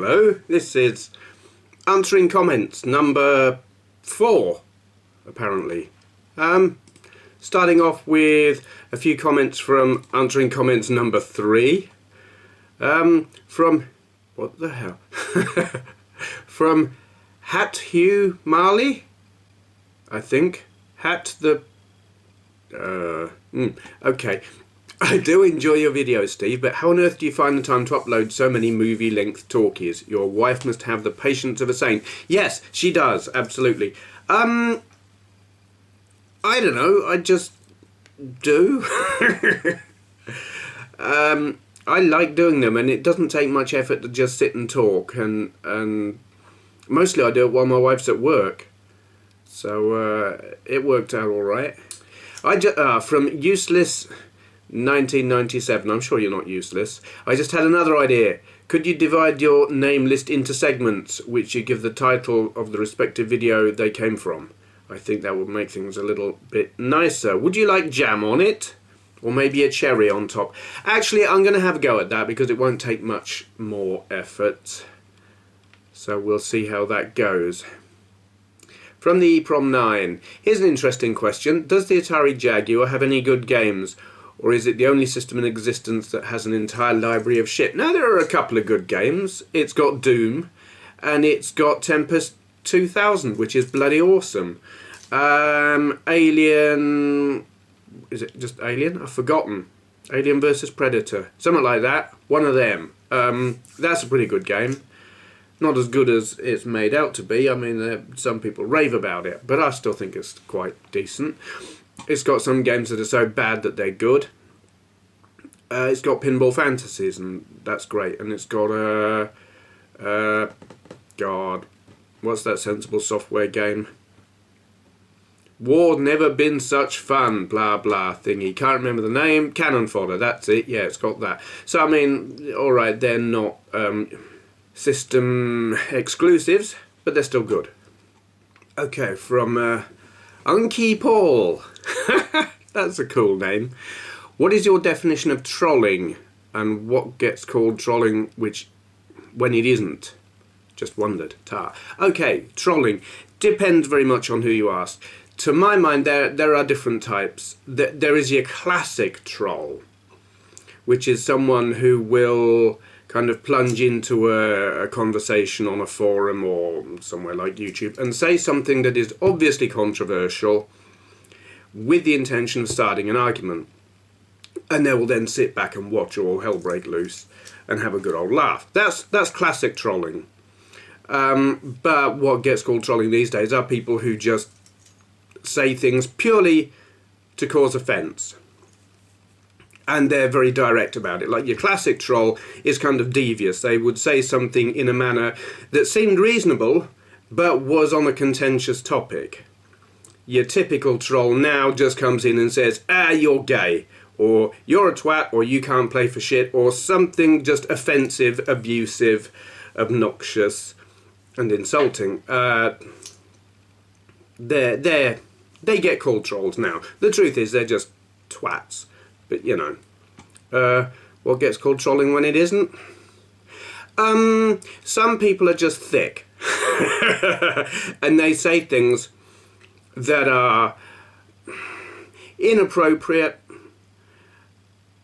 Hello, this is answering comments number 4, apparently. Starting off with a few comments from answering comments number 3. From, what the hell? From hatthewmartley, I think. Okay. I do enjoy your videos, Steve, but how on earth do you find the time to upload so many movie-length talkies? Your wife must have the patience of a saint. Yes, she does, absolutely. I don't know, I just do. I like doing them, and it doesn't take much effort to just sit and talk, and mostly I do it while my wife's at work. So, it worked out alright. From Useless 1997, I'm sure you're not useless. I just had another idea. Could you divide your name list into segments, which you give the title of the respective video they came from? I think that would make things a little bit nicer. Would you like jam on it? Or maybe a cherry on top? Actually, I'm going to have a go at that because it won't take much more effort. So we'll see how that goes. From the Prom 9, here's an interesting question. Does the Atari Jaguar have any good games? Or is it the only system in existence that has an entire library of shit? Now, there are a couple of good games. It's got Doom, and it's got Tempest 2000, which is bloody awesome. Alien... Is it just Alien? I've forgotten. Alien vs Predator. Something like that. One of them. That's a pretty good game. Not as good as it's made out to be. I mean, some people rave about it, but I still think it's quite decent. It's got some games that are so bad that they're good. It's got Pinball Fantasies, and that's great. And it's got God, what's that sensible software game? War Never Been Such Fun, blah blah thingy. Can't remember the name. Cannon Fodder, that's it. Yeah, it's got that. So I mean, alright, they're not system exclusives, but they're still good. Okay, from unkeepaul. That's a cool name. What is your definition of trolling, and what gets called trolling when it isn't? Just wondered. Okay, trolling depends very much on who you ask. To my mind, there are different types. There is your classic troll, which is someone who will kind of plunge into a conversation on a forum or somewhere like YouTube and say something that is obviously controversial with the intention of starting an argument. And they will then sit back and watch all hell break loose and have a good old laugh. That's classic trolling. But what gets called trolling these days are people who just say things purely to cause offence. And they're very direct about it. Like your classic troll is kind of devious. They would say something in a manner that seemed reasonable, but was on a contentious topic. Your typical troll now just comes in and says, you're gay, or you're a twat, or you can't play for shit, or something just offensive, abusive, obnoxious, and insulting. They get called trolls now. The truth is they're just twats. But, you know, what gets called trolling when it isn't? Some people are just thick. And they say things that are inappropriate,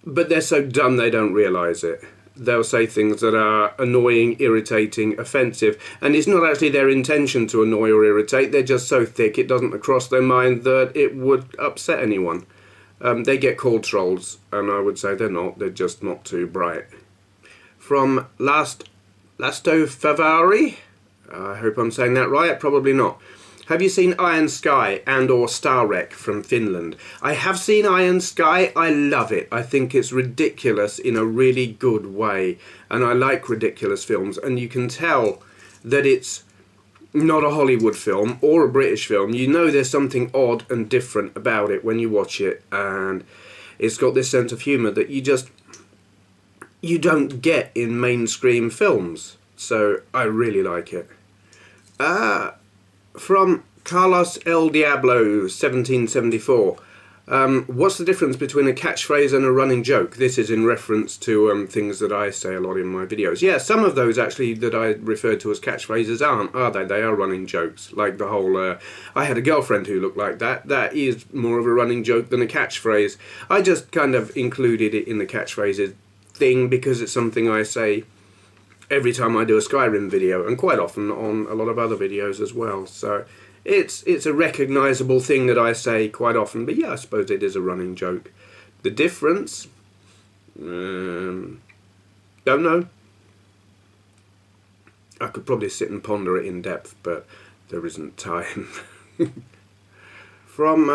but they're so dumb they don't realise it. They'll say things that are annoying, irritating, offensive, and it's not actually their intention to annoy or irritate. They're just so thick it doesn't cross their mind that it would upset anyone. They get called trolls, and I would say they're not. They're just not too bright. From LastoFavari, I hope I'm saying that right, probably not. Have you seen Iron Sky and or Star Wreck from Finland? I have seen Iron Sky. I love it. I think it's ridiculous in a really good way, and I like ridiculous films, and you can tell that it's not a Hollywood film or a British film. You know there's something odd and different about it when you watch it, and it's got this sense of humour that you don't get in mainstream films. So I really like it. From Carlos El Diablo 1774. What's the difference between a catchphrase and a running joke? This is in reference to things that I say a lot in my videos. Yeah, some of those actually that I refer to as catchphrases aren't, are they? They are running jokes. Like the whole, I had a girlfriend who looked like that. That is more of a running joke than a catchphrase. I just kind of included it in the catchphrases thing because it's something I say every time I do a Skyrim video, and quite often on a lot of other videos as well. So it's a recognisable thing that I say quite often, but yeah, I suppose it is a running joke. The difference? Don't know. I could probably sit and ponder it in depth, but there isn't time. From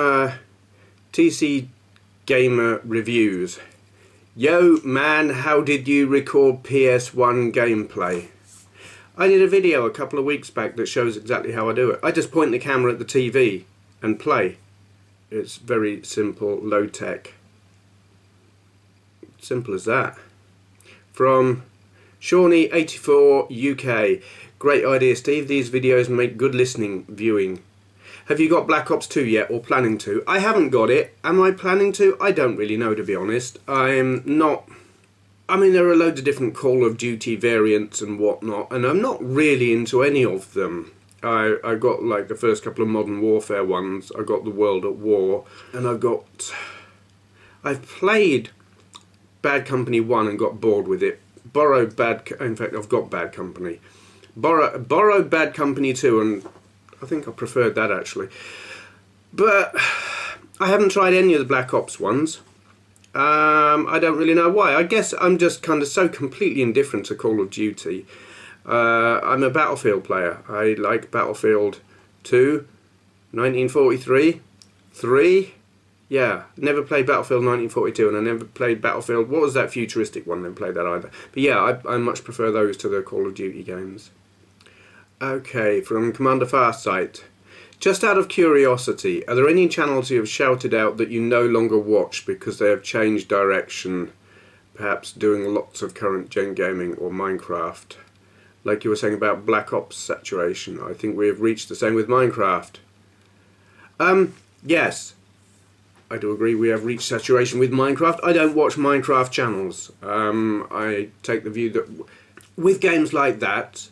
TCGamerReviews. Yo man, how did you record PS1 gameplay? I did a video a couple of weeks back that shows exactly how I do it. I just point the camera at the TV and play. It's very simple, low tech. Simple as that. From Shawnee84 UK. Great idea, Steve. These videos make good listening viewing. Have you got Black Ops 2 yet, or planning to? I haven't got it. Am I planning to? I don't really know, to be honest. I'm not... I mean, there are loads of different Call of Duty variants and whatnot, and I'm not really into any of them. I got, like, the first couple of Modern Warfare ones. I got the World at War, and I've played Bad Company 1 and got bored with it. In fact, I've got Bad Company. Borrowed Bad Company 2, and I think I preferred that, actually. But I haven't tried any of the Black Ops ones. I don't really know why. I guess I'm just kind of so completely indifferent to Call of Duty. I'm a Battlefield player. I like Battlefield 2, 1943, 3. Yeah, never played Battlefield 1942, and I never played Battlefield... What was that futuristic one? Never played that either. But yeah, I much prefer those to the Call of Duty games. Okay, from Commander Farsight. Just out of curiosity, are there any channels you have shouted out that you no longer watch because they have changed direction, perhaps doing lots of current gen gaming or Minecraft? Like you were saying about Black Ops saturation, I think we have reached the same with Minecraft. Yes, I do agree we have reached saturation with Minecraft. I don't watch Minecraft channels. I take the view that with games like that,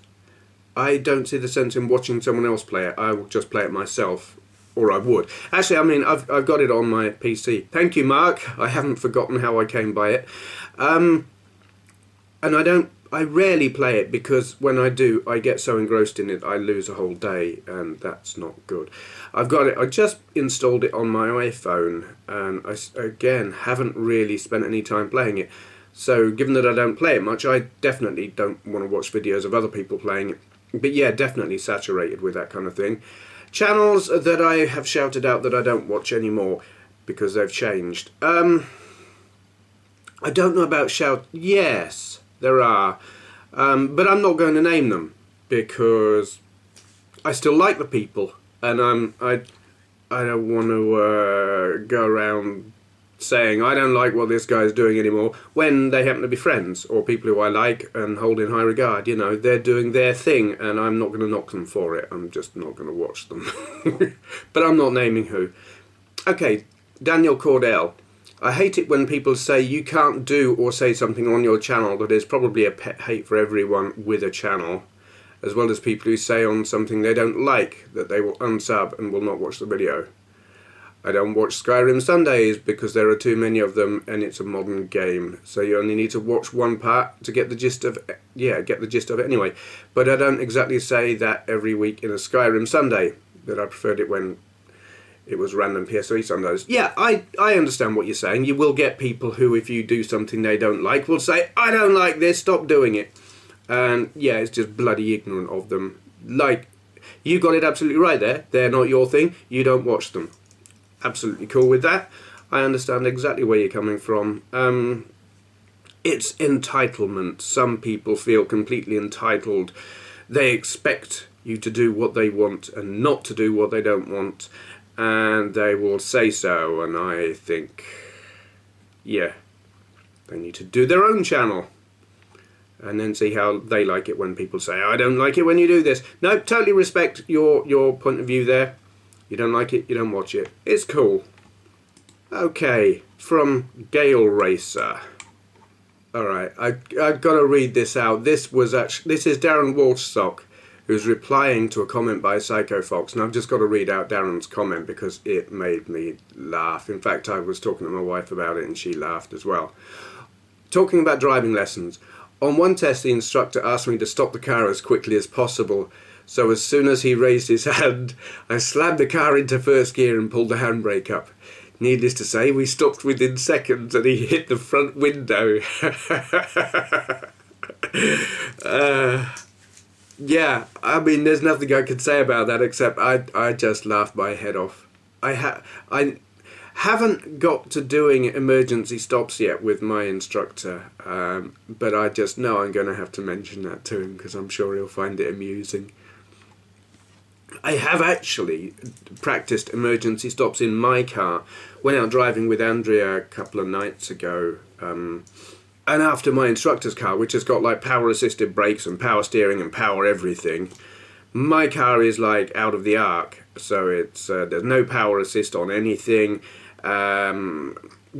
I don't see the sense in watching someone else play it. I will just play it myself, or I would. Actually, I mean, I've got it on my PC. Thank you, Mark. I haven't forgotten how I came by it. And I rarely play it because when I do, I get so engrossed in it, I lose a whole day, and that's not good. I've got it. I just installed it on my iPhone, and I again haven't really spent any time playing it. So, given that I don't play it much, I definitely don't want to watch videos of other people playing it. But yeah, definitely saturated with that kind of thing. Channels that I have shouted out that I don't watch anymore because they've changed. I don't know about shout... Yes, there are. But I'm not going to name them because I still like the people. And I don't want to go around saying I don't like what this guy's doing anymore when they happen to be friends or people who I like and hold in high regard. You know, they're doing their thing and I'm not going to knock them for it. I'm just not going to watch them. But I'm not naming who. Okay, Daniel Cordell. I hate it when people say you can't do or say something on your channel that is probably a pet hate for everyone with a channel, as well as people who say on something they don't like that they will unsub and will not watch the video. I don't watch Skyrim Sundays because there are too many of them and it's a modern game. So you only need to watch one part to get the gist of it. Yeah, get the gist of it anyway. But I don't exactly say that every week in a Skyrim Sunday, that I preferred it when it was random PS3 Sundays. Yeah, I understand what you're saying. You will get people who, if you do something they don't like, will say, I don't like this, stop doing it. And yeah, it's just bloody ignorant of them. Like, you got it absolutely right there. They're not your thing. You don't watch them. Absolutely cool with that. I understand exactly where you're coming from. It's entitlement. Some people feel completely entitled. They expect you to do what they want and not to do what they don't want, and they will say so, and I think, yeah, they need to do their own channel and then see how they like it when people say, I don't like it when you do this. No, totally respect your point of view there. You don't like it, you don't watch it. It's cool. Okay, from Gale Racer. Alright, I've got to read this out. This is Darren Walshsock, who's replying to a comment by Psycho Fox, and I've just got to read out Darren's comment because it made me laugh. In fact, I was talking to my wife about it and she laughed as well. Talking about driving lessons. On one test, the instructor asked me to stop the car as quickly as possible. So as soon as he raised his hand, I slammed the car into first gear and pulled the handbrake up. Needless to say, we stopped within seconds and he hit the front window. Yeah, I mean, there's nothing I could say about that except I just laughed my head off. I haven't got to doing emergency stops yet with my instructor, but I just know I'm going to have to mention that to him because I'm sure he'll find it amusing. I have actually practiced emergency stops in my car. Went out driving with Andrea a couple of nights ago, and after my instructor's car, which has got like power assisted brakes and power steering and power everything, my car is like out of the arc, so it's there's no power assist on anything.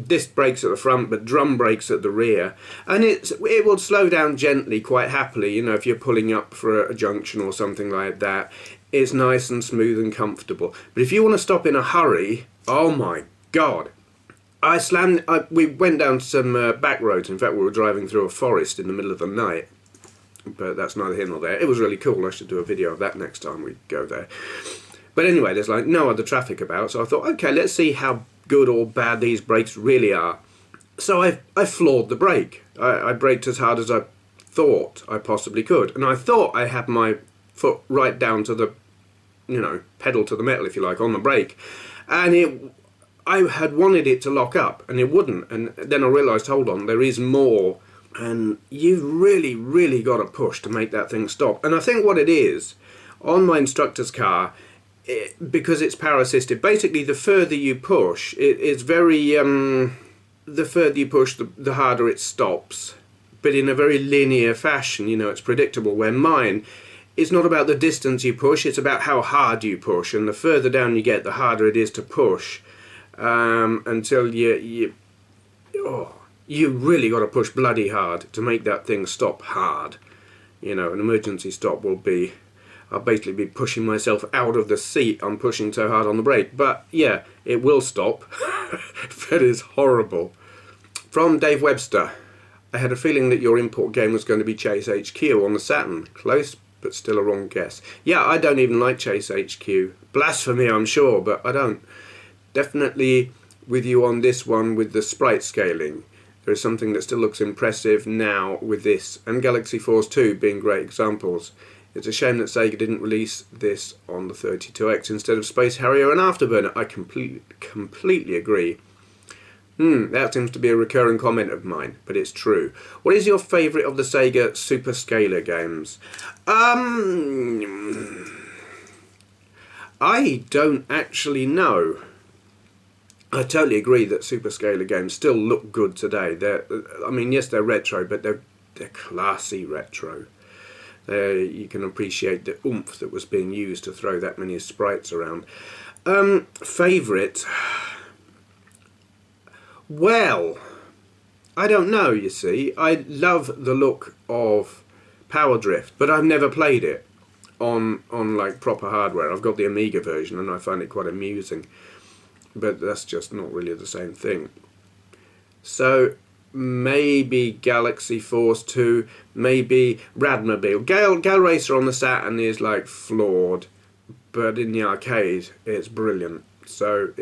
Disc brakes at the front but drum brakes at the rear, and it will slow down gently quite happily, you know, if you're pulling up for a junction or something like that. It's nice and smooth and comfortable. But if you want to stop in a hurry, oh my god. We went down some back roads. In fact, we were driving through a forest in the middle of the night, but that's neither here nor there. It was really cool. I should do a video of that next time we go there. But anyway, there's like no other traffic about, so I thought, okay, let's see how good or bad these brakes really are. So I floored the brake. I braked as hard as I thought I possibly could, and I thought I had my foot right down to the, you know, pedal to the metal, if you like, on the brake, and I had wanted it to lock up and it wouldn't, and then I realised, hold on, there is more, and you've really got to push to make that thing stop. And I think what it is, on my instructor's car, because it's power assisted, basically the further you push, it's very, the further you push, the harder it stops, but in a very linear fashion, you know, it's predictable, where mine, it's not about the distance you push, it's about how hard you push, and the further down you get, the harder it is to push, until you really got to push bloody hard to make that thing stop hard. You know, an emergency stop will be, I'll basically be pushing myself out of the seat, I'm pushing so hard on the brake, but yeah, it will stop. That is horrible. From Dave Webster, I had a feeling that your import game was going to be Chase HQ on the Saturn. Close, but still a wrong guess. Yeah, I don't even like Chase HQ. Blasphemy, I'm sure, but I don't. Definitely with you on this one with the sprite scaling. There is something that still looks impressive now with this, and Galaxy Force 2 being great examples. It's a shame that Sega didn't release this on the 32X instead of Space Harrier and Afterburner. I completely agree. That seems to be a recurring comment of mine, but it's true. What is your favourite of the Sega Super Scaler games? I don't actually know. I totally agree that Super Scaler games still look good today. I mean, yes, they're retro, but they're classy retro. You can appreciate the oomph that was being used to throw that many sprites around. Favourite? Well, I don't know, you see. I love the look of Power Drift, but I've never played it on like proper hardware. I've got the Amiga version and I find it quite amusing, but that's just not really the same thing. So maybe Galaxy Force 2, maybe Radmobile. Gale Racer on the Saturn is like flawed, but in the arcade it's brilliant. So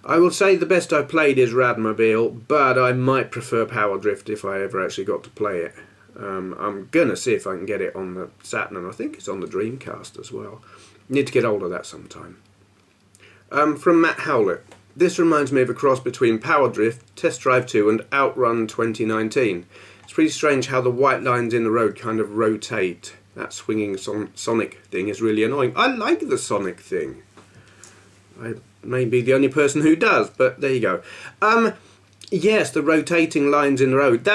I will say the best I've played is Radmobile, but I might prefer Power Drift if I ever actually got to play it. I'm gonna see if I can get it on the Saturn, and I think it's on the Dreamcast as well. Need to get hold of that sometime. From Mat Howlett. This reminds me of a cross between Power Drift, Test Drive 2 and Outrun 2019. It's pretty strange how the white lines in the road kind of rotate. That swinging Sonic thing is really annoying. I like the Sonic thing. I may be the only person who does, but there you go. Yes, the rotating lines in the road.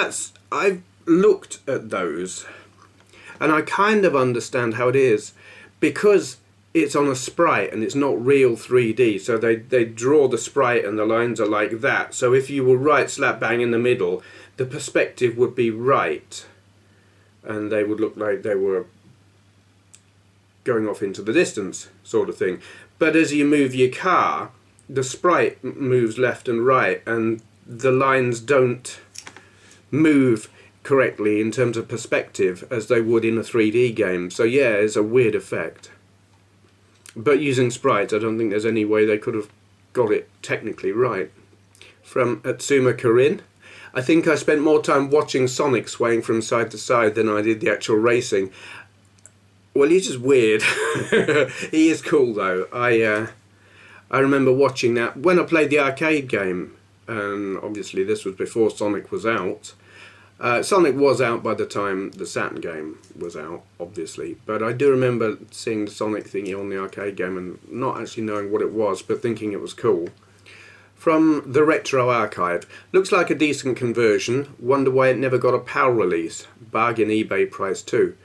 I've looked at those, and I kind of understand how it is, because it's on a sprite and it's not real 3D, so they draw the sprite and the lines are like that. So if you were right slap bang in the middle, the perspective would be right and they would look like they were going off into the distance, sort of thing. But as you move your car, the sprite moves left and right and the lines don't move correctly in terms of perspective as they would in a 3D game. So yeah, it's a weird effect. But using sprites, I don't think there's any way they could have got it technically right. From AtsumaKarin, I think I spent more time watching Sonic swaying from side to side than I did the actual racing. Well, he's just weird. He is cool though. I remember watching that when I played the arcade game, and obviously this was before Sonic was out. Sonic was out by the time the Saturn game was out, obviously, but I do remember seeing the Sonic thingy on the arcade game and not actually knowing what it was, but thinking it was cool. From the RetroArchive, looks like a decent conversion, wonder why it never got a PAL release, bargain eBay price too.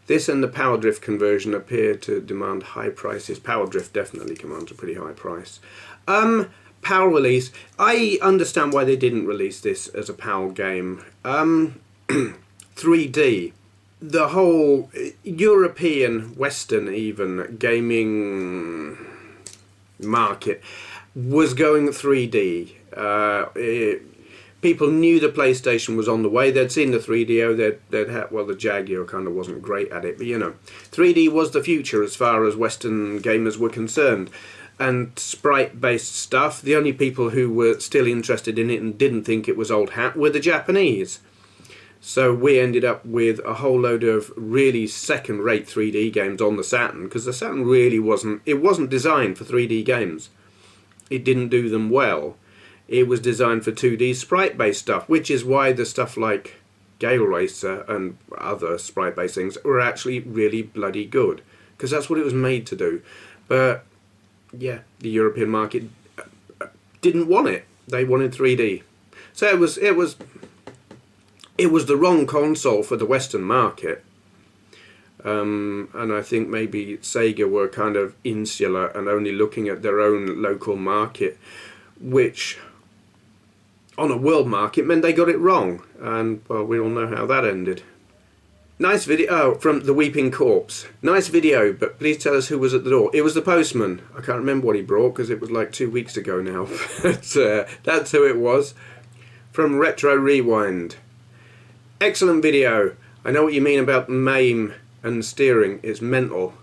This and the Power Drift conversion appear to demand high prices. Power Drift definitely commands a pretty high price. PAL release, I understand why they didn't release this as a PAL game. 3D, the whole European, Western even, gaming market was going 3D. People knew the PlayStation was on the way. They'd seen the 3DO. They'd had, well, the Jaguar kind of wasn't great at it, but you know, 3D was the future as far as Western gamers were concerned. And sprite-based stuff, the only people who were still interested in it and didn't think it was old hat were the Japanese. So we ended up with a whole load of really second-rate 3D games on the Saturn, because the Saturn really wasn't designed for 3D games. It didn't do them well. It was designed for 2D sprite-based stuff, which is why the stuff like Gale Racer and other sprite-based things were actually really bloody good, because that's what it was made to do. But yeah, the European market didn't want it. They wanted 3D. So it was the wrong console for the Western market. And I think maybe Sega were kind of insular and only looking at their own local market, which on a world market meant they got it wrong. And well, we all know how that ended. Nice video. Oh, from TheWeepingCorpse. Nice video, but please tell us who was at the door. It was the postman. I can't remember what he brought because it was like 2 weeks ago now. But that's who it was. From Retr0Rewind. Excellent video. I know what you mean about MAME and steering. It's mental.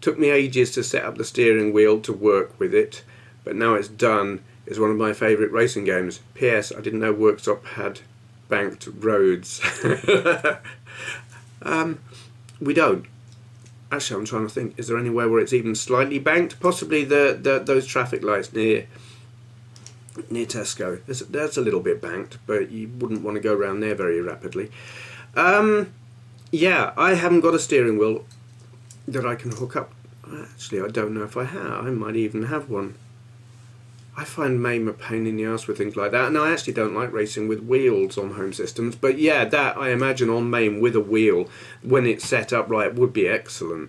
Took me ages to set up the steering wheel to work with it, but now it's done. It's one of my favourite racing games. P.S. I didn't know Workshop had banked roads. We don't. Actually, I'm trying to think. Is there anywhere where it's even slightly banked? Possibly those traffic lights near Tesco. That's a little bit banked, but you wouldn't want to go around there very rapidly. Yeah, I haven't got a steering wheel that I can hook up. Actually, I don't know if I have. I might even have one. I find MAME a pain in the ass with things like that, and I actually don't like racing with wheels on home systems, but yeah, that I imagine on MAME with a wheel, when it's set up right, would be excellent.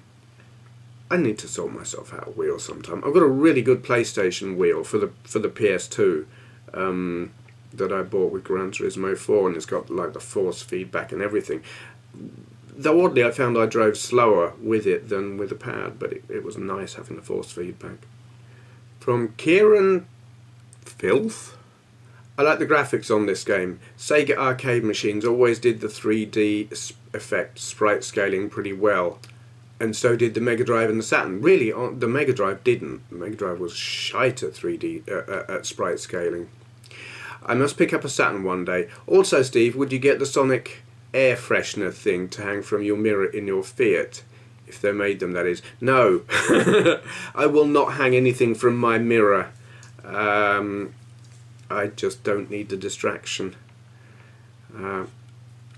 I need to sort myself out a wheel sometime. I've got a really good PlayStation wheel for the PS2 that I bought with Gran Turismo 4, and it's got like the force feedback and everything. Though oddly I found I drove slower with it than with a pad, but it was nice having the force feedback. From KieranFilth. I like the graphics on this game. Sega arcade machines always did the 3D effect sprite scaling pretty well, and so did the Mega Drive and the Saturn. Really, the Mega Drive didn't. The Mega Drive was shite at 3D at sprite scaling. I must pick up a Saturn one day. Also, Steve, would you get the Sonic air freshener thing to hang from your mirror in your Fiat? If they made them, that is. No. I will not hang anything from my mirror. I just don't need the distraction.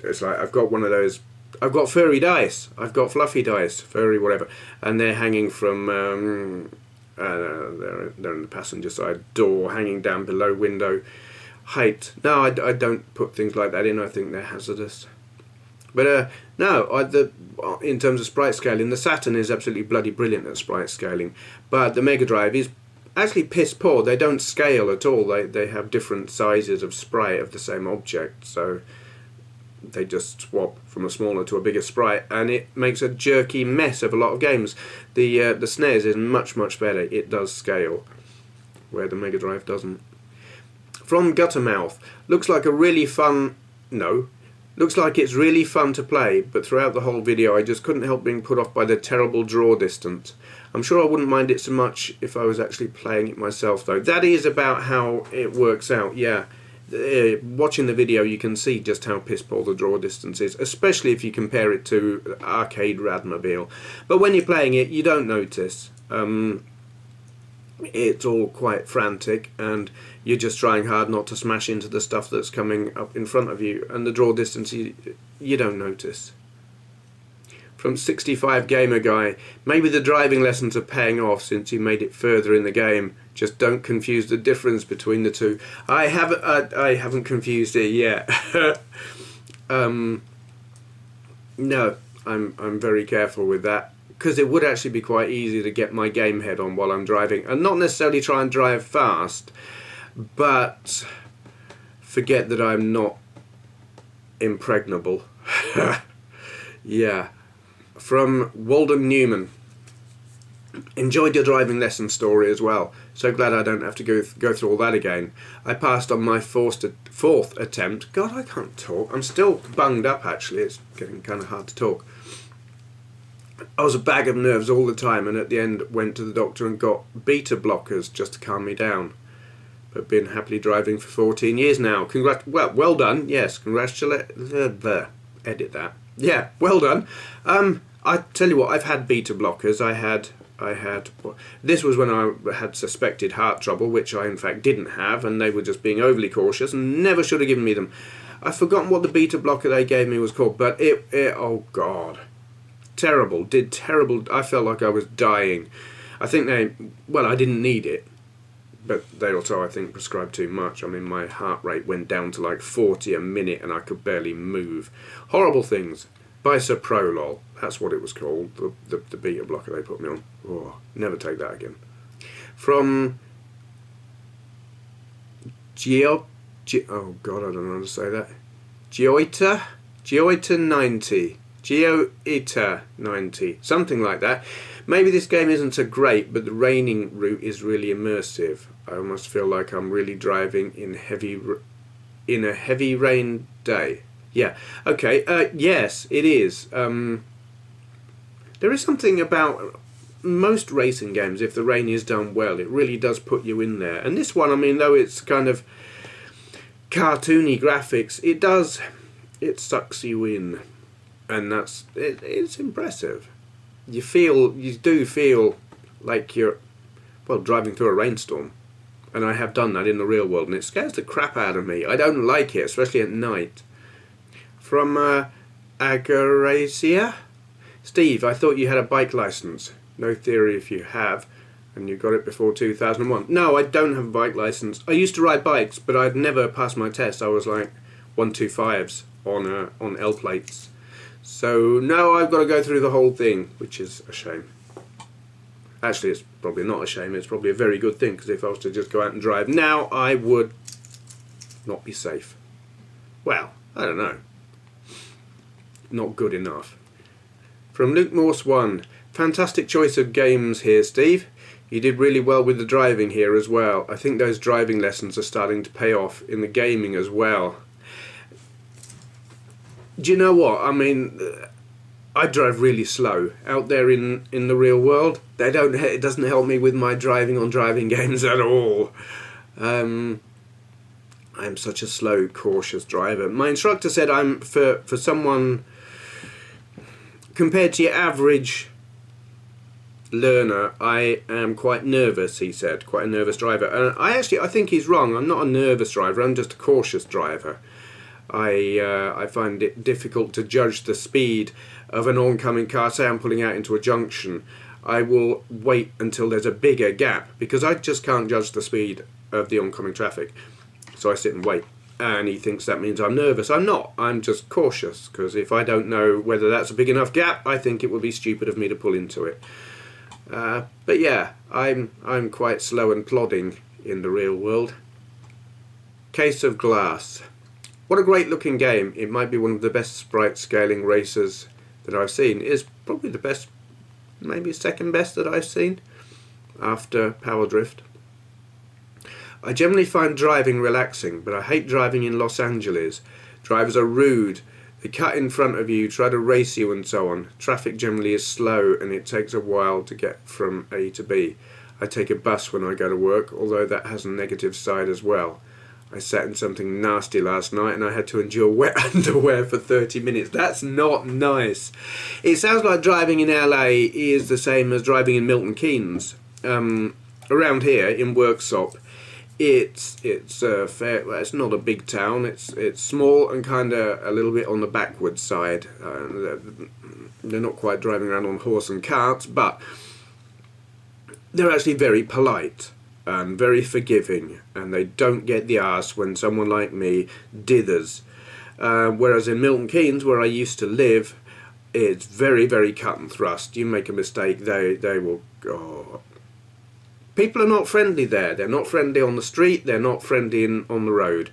It's like I've got one of those. I've got furry dice. I've got fluffy dice, furry whatever, and they're hanging from. They're in the passenger side door, hanging down below window height. No, I don't put things like that in. I think they're hazardous. But no, in terms of sprite scaling, the Saturn is absolutely bloody brilliant at sprite scaling, but the Mega Drive is actually piss poor. They don't scale at all. They have different sizes of sprite of the same object, so they just swap from a smaller to a bigger sprite, and it makes a jerky mess of a lot of games. The SNES is much better. It does scale, where the Mega Drive doesn't. From Guttermouth, looks like it's really fun to play, but throughout the whole video I just couldn't help being put off by the terrible draw distance. I'm sure I wouldn't mind it so much if I was actually playing it myself though. That is about how it works out, yeah. Watching the video you can see just how piss poor the draw distance is, especially if you compare it to Arcade Radmobile. But when you're playing it you don't notice. It's all quite frantic and you're just trying hard not to smash into the stuff that's coming up in front of you, and the draw distance you don't notice. From 65 Gamer Guy, maybe the driving lessons are paying off since you made it further in the game. Just don't confuse the difference between the two. I haven't confused it yet. No, I'm very careful with that, because it would actually be quite easy to get my game head on while I'm driving, and not necessarily try and drive fast, but forget that I'm not impregnable. Yeah. From Waldon Newman, enjoyed your driving lesson story as well. So glad I don't have to go through all that again. I passed on my fourth attempt. God, I can't talk. I'm still bunged up actually. It's getting kind of hard to talk. I was a bag of nerves all the time, and at the end went to the doctor and got beta blockers just to calm me down. But been happily driving for 14 years now. Well done. Yes, congratulations. Edit that. Yeah, well done. I tell you what, I've had beta blockers. I had. This was when I had suspected heart trouble, which I in fact didn't have, and they were just being overly cautious and never should have given me them. I've forgotten what the beta blocker they gave me was called, but it oh god. Terrible, did terrible. I felt like I was dying. I think I didn't need it, but they also, I think, prescribed too much. I mean, my heart rate went down to like 40 a minute and I could barely move. Horrible things. Bisoprolol, that's what it was called, the beta blocker they put me on. Oh, never take that again. From oh god, I don't know how to say that. Geoita 90. Geoita 90, something like that. Maybe this game isn't so great, but the raining route is really immersive. I almost feel like I'm really driving in a heavy rain day. Yeah, okay, yes, it is. There is something about most racing games, if the rain is done well, it really does put you in there. And this one, I mean, though it's kind of cartoony graphics, it sucks you in. And it's impressive. You do feel like you're, well, driving through a rainstorm. And I have done that in the real world, and it scares the crap out of me. I don't like it, especially at night. From Agerasia, Steve, I thought you had a bike license. No theory if you have, and you got it before 2001. No, I don't have a bike license. I used to ride bikes, but I'd never passed my test. I was like 125s on L plates. So no, I've got to go through the whole thing, which is a shame. Actually, it's probably not a shame, it's probably a very good thing, because if I was to just go out and drive now, I would not be safe. Well, I don't know. Not good enough. From lukemorse1, fantastic choice of games here, Steve. You did really well with the driving here as well. I think those driving lessons are starting to pay off in the gaming as well. Do you know what? I mean, I drive really slow out there in the real world. It doesn't help me with my driving on driving games at all. I'm such a slow, cautious driver. My instructor said I'm for someone compared to your average learner, I am quite nervous. He said, quite a nervous driver, and I think he's wrong. I'm not a nervous driver. I'm just a cautious driver. I find it difficult to judge the speed of an oncoming car. Say I'm pulling out into a junction, I will wait until there's a bigger gap, because I just can't judge the speed of the oncoming traffic. So I sit and wait. and he thinks that means I'm nervous. I'm not. I'm just cautious, because if I don't know whether that's a big enough gap, I think it would be stupid of me to pull into it. But yeah, I'm quite slow and plodding in the real world. CaseofGlass. What a great looking game. It might be one of the best sprite scaling racers that I've seen. It's probably the best, maybe second best that I've seen after Power Drift. I generally find driving relaxing, but I hate driving in Los Angeles. Drivers are rude, they cut in front of you, try to race you and so on. Traffic generally is slow and it takes a while to get from A to B. I take a bus when I go to work, although that has a negative side as well. I sat in something nasty last night and I had to endure wet underwear for 30 minutes. That's not nice. It sounds like driving in LA is the same as driving in Milton Keynes. Around here in Worksop, it's fair. Well, it's not a big town. It's small and kind of a little bit on the backward side. They're not quite driving around on horse and carts, but they're actually very polite and very forgiving, and they don't get the arse when someone like me dithers. Whereas in Milton Keynes, where I used to live, it's very, very cut and thrust. You make a mistake, they will go. People are not friendly there. They're not friendly on the street. They're not friendly on the road.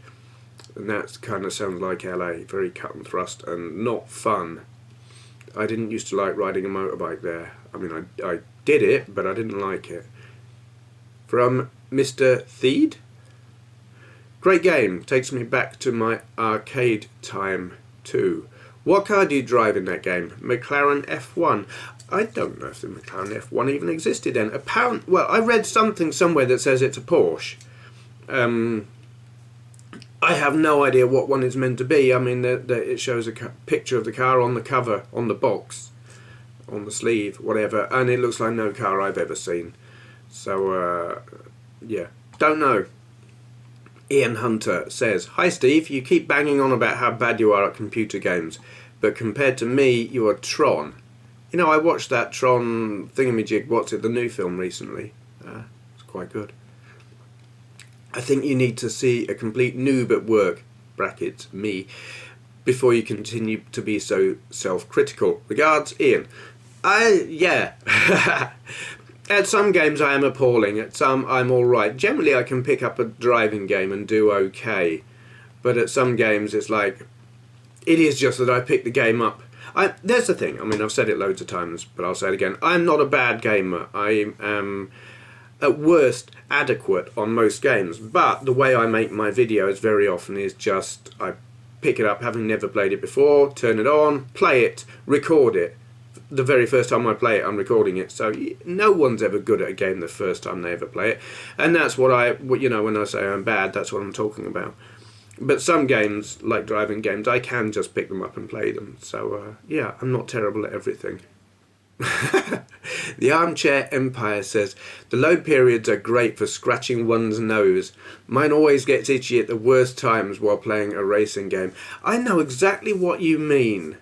And that kind of sounds like LA. Very cut and thrust and not fun. I didn't used to like riding a motorbike there. I mean, I did it, but I didn't like it. From MisterThead. Great game. Takes me back to my arcade time too. What car do you drive in that game? McLaren F1. I don't know if the McLaren F1 even existed then. Well, I read something somewhere that says it's a Porsche. I have no idea what one is meant to be. I mean, it shows a picture of the car on the cover, on the box, on the sleeve, whatever, and it looks like no car I've ever seen. So, yeah, don't know. Ian Hunter says, "Hi Steve, you keep banging on about how bad you are at computer games, but compared to me, you are Tron. You know, I watched that Tron thingamajig, what's it, the new film recently. It's quite good. I think you need to see a complete noob at work, brackets, me, before you continue to be so self-critical. Regards, Ian." Yeah. At some games I am appalling, at some I'm alright. Generally I can pick up a driving game and do okay. But at some games it's like, it is just that I pick the game up. There's the thing, I mean, I've said it loads of times, but I'll say it again. I'm not a bad gamer. I am, at worst, adequate on most games. But the way I make my videos very often is just, I pick it up having never played it before, turn it on, play it, record it. The very first time I play it, I'm recording it. So no one's ever good at a game the first time they ever play it. And that's what you know, when I say I'm bad, that's what I'm talking about. But some games, like driving games, I can just pick them up and play them. So, yeah, I'm not terrible at everything. TheArmchairEmpire says, "The load periods are great for scratching one's nose. Mine always gets itchy at the worst times while playing a racing game." I know exactly what you mean.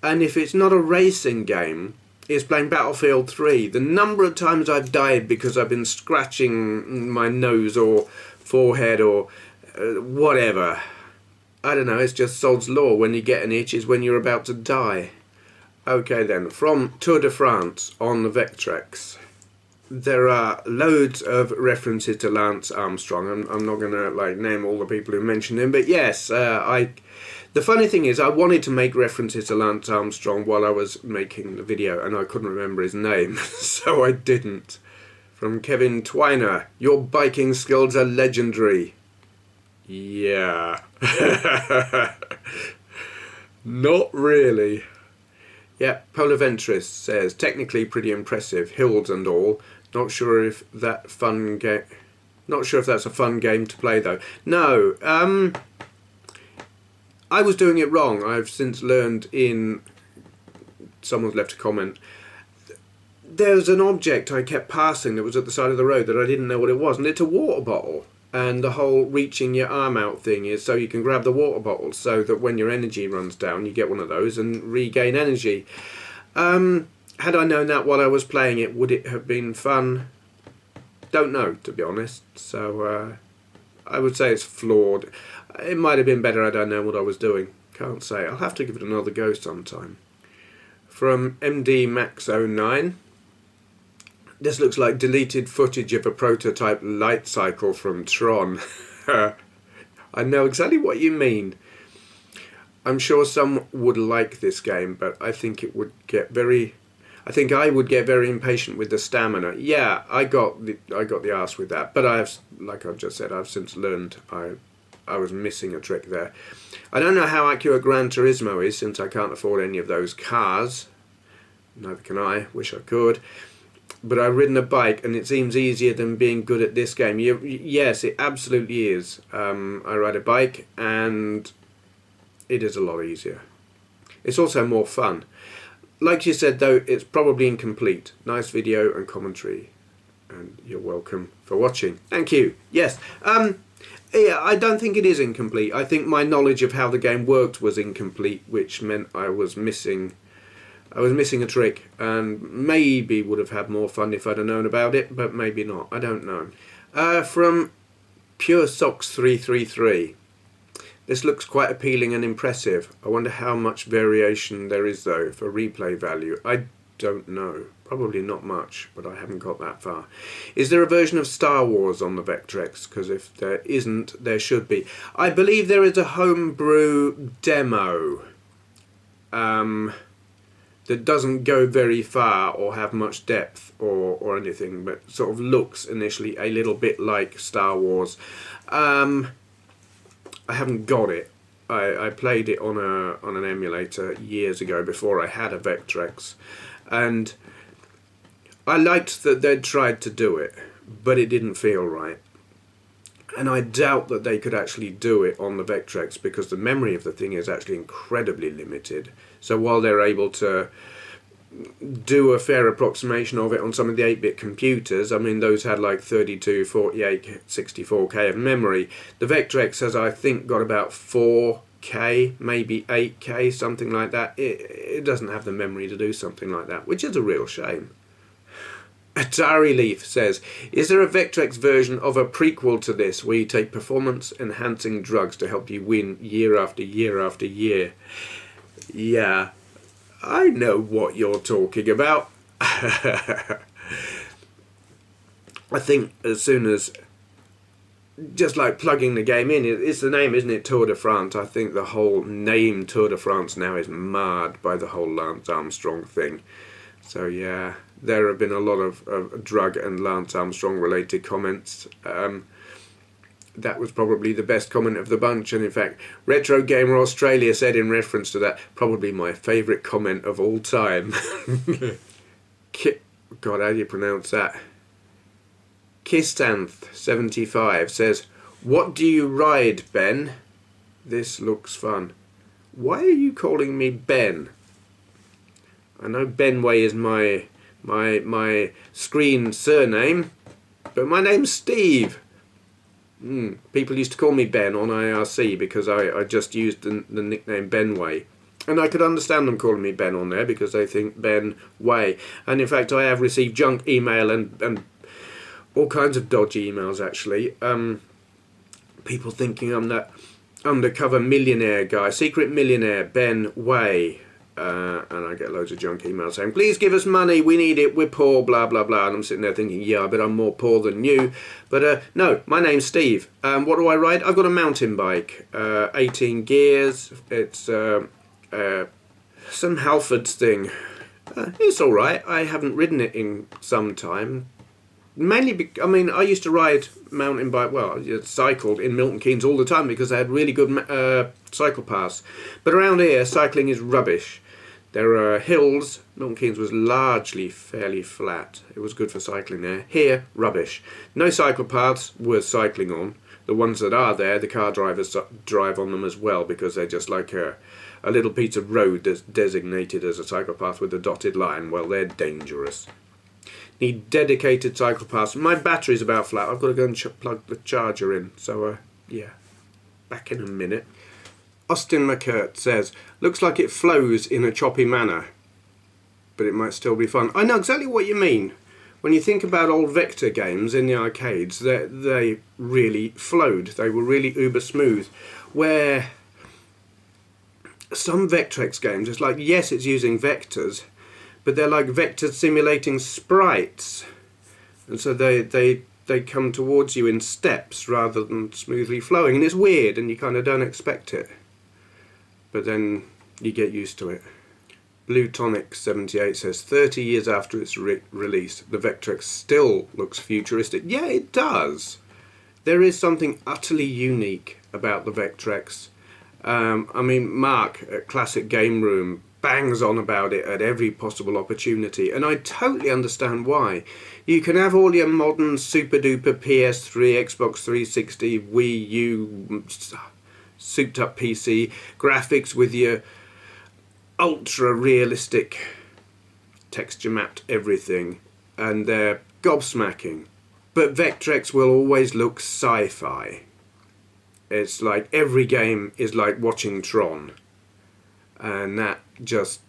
And if it's not a racing game, it's playing Battlefield 3. The number of times I've died because I've been scratching my nose or forehead or whatever. I don't know, it's just sod's law. When you get an itch is when you're about to die. Okay then, from Tour de France on the Vectrex. There are loads of references to Lance Armstrong. I'm not going to name all the people who mentioned him, but yes, the funny thing is I wanted to make references to Lance Armstrong while I was making the video, and I couldn't remember his name, so I didn't. From Kevin Twiner, "Your biking skills are legendary." Yeah. Not really. Yeah, Polaventris says, "Technically pretty impressive, hills and all. Not sure if that's a fun game to play though." No, I was doing it wrong. I've since learned someone's left a comment. There's an object I kept passing that was at the side of the road that I didn't know what it was, and it's a water bottle. And the whole reaching your arm out thing is so you can grab the water bottle so that when your energy runs down, you get one of those and regain energy. Had I known that while I was playing it, would it have been fun? Don't know, to be honest. So I would say it's flawed. It might have been better had I known what I was doing. Can't say. I'll have to give it another go sometime. From MDMax09. This looks like deleted footage of a prototype light cycle from Tron. I know exactly what you mean. I'm sure some would like this game, but I think it would get very... I think I would get very impatient with the stamina. Yeah, I got the arse with that, but I've, like I've just said, I've since learned I was missing a trick there. I don't know how accurate Gran Turismo is, since I can't afford any of those cars. Neither can I. Wish I could. But I've ridden a bike, and it seems easier than being good at this game. Yes, it absolutely is. I ride a bike, and it is a lot easier. It's also more fun. Like you said, though, it's probably incomplete. Nice video and commentary, and you're welcome for watching. Thank you. Yes. Yeah, I don't think it is incomplete. I think my knowledge of how the game worked was incomplete, which meant I was missing a trick, and maybe would have had more fun if I'd have known about it, but maybe not. I don't know. From Pure Socks 333. This looks quite appealing and impressive. I wonder how much variation there is, though, for replay value. I don't know. Probably not much, but I haven't got that far. Is there a version of Star Wars on the Vectrex? Because if there isn't, there should be. I believe there is a homebrew demo that doesn't go very far or have much depth or anything, but sort of looks initially a little bit like Star Wars. I haven't got it. I played it on an emulator years ago before I had a Vectrex, and I liked that they'd tried to do it, but it didn't feel right. And I doubt that they could actually do it on the Vectrex, because the memory of the thing is actually incredibly limited. So while they're able to do a fair approximation of it on some of the 8-bit computers, I mean, those had like 32, 48, 64K of memory. The Vectrex has, I think, got about 4K, maybe 8K, something like that. It doesn't have the memory to do something like that, which is a real shame. atarileaf says, is there a Vectrex version of a prequel to this where you take performance-enhancing drugs to help you win year after year after year? Yeah, I know what you're talking about. I think as soon as, just like plugging the game in, it's the name, isn't it, Tour de France? I think the whole name Tour de France now is marred by the whole Lance Armstrong thing. So yeah, there have been a lot of drug and Lance Armstrong related comments. That was probably the best comment of the bunch, and in fact, Retro Gamer Australia said in reference to that, probably my favourite comment of all time. God, how do you pronounce that? Kistanth75 says, what do you ride, Ben? This looks fun. Why are you calling me Ben? I know Benway is my screen surname, but my name's Steve. People used to call me Ben on IRC because I just used the nickname Benway. And I could understand them calling me Ben on there because they think Ben Way. And in fact, I have received junk email and all kinds of dodgy emails, actually. People thinking I'm that undercover millionaire guy, secret millionaire, Ben Way. And I get loads of junk emails saying, please give us money, we need it, we're poor, blah, blah, blah. And I'm sitting there thinking, yeah, but I'm more poor than you. But no, my name's Steve. What do I ride? I've got a mountain bike, 18 gears. It's some Halfords thing. It's all right. I haven't ridden it in some time. Mainly, I mean, I used to ride mountain bike, well, I cycled in Milton Keynes all the time because they had really good cycle paths. But around here, cycling is rubbish. There are hills. Milton Keynes was largely fairly flat. It was good for cycling there. Here, rubbish. No cycle paths worth cycling on. The ones that are there, the car drivers drive on them as well because they're just like a little piece of road that's designated as a cycle path with a dotted line. Well, they're dangerous. Need dedicated cycle paths. My battery's about flat. I've got to go and plug the charger in. So, yeah, back in a minute. Austin Mackert says, looks like it flows in a choppy manner, but it might still be fun. I know exactly what you mean. when you think about old vector games in the arcades, they really flowed. They were really uber smooth. Where some Vectrex games, it's like, yes, it's using vectors, but they're like vectors simulating sprites. And so they come towards you in steps rather than smoothly flowing. And it's weird, and you kind of don't expect it. But then you get used to it. Blue Tonic 78 says 30 years after its release, the Vectrex still looks futuristic. Yeah, it does. There is something utterly unique about the Vectrex. I mean, Mark at Classic Game Room bangs on about it at every possible opportunity, and I totally understand why. You can have all your modern super duper PS3, Xbox 360, Wii U, souped up PC graphics with your ultra realistic texture mapped everything, and they're gobsmacking. But Vectrex will always look sci-fi. It's like every game is like watching Tron, and that just